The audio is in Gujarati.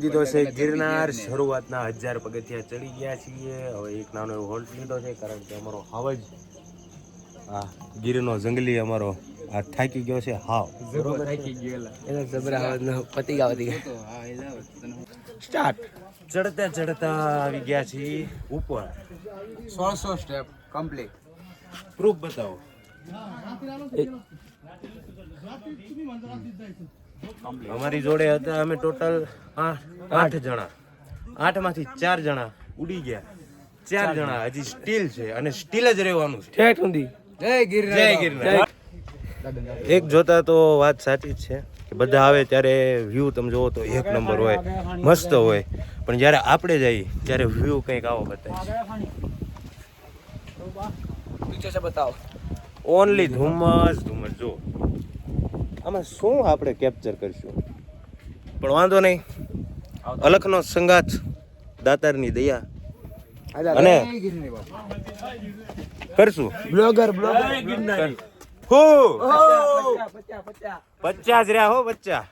દીધો છે ગિરનાર શરૂઆતના 1000 પગથિયા ચડી ગયા છીએ. હવે એક નાનો એવો હોલ્ટ લીધો છે કારણ કે અમારો હાવજ આ ગીરનો જંગલી અમારો આ થાકી ગયો છે. હાવ થાકી ગયેલા એનો જબરા હાવજનો પતિગા સ્ટાર્ટ. ચડતા ચડતા આવી ગયા છીએ ઉપર. 1600 સ્ટેપ કમ્પ્લીટ. પ્રૂફ બતાવો. અમારી જોડે હતા અમે ટોટલ 8 જણા. 8 માંથી 4 જણા ઉડી ગયા. 4 જણા હજી સ્ટીલ છે અને સ્ટીલ જ રહેવાનું છે ઠેઠ સુધી. જય ગિરનાર. જય ગિરનાર. એક જોતા તો વાત સાચી જ છે કે બધા આવે ત્યારે વ્યૂ તમે જોવો તો એક નંબર હોય, મસ્ત હોય, પણ જ્યારે આપણે જઈએ ત્યારે વ્યૂ કંઈક આવો બતાય. પીછે છે બતાવો. ઓનલી ધુમ્મસ ધુમ્મસ. જો આમાં શું આપણે કેપ્ચર કરશું, પણ વાંધો નહીં. અલખનો સંગાથ, દાતારની દયા અને કરશું. બ્લોગર 50 રહ્યા હો 50.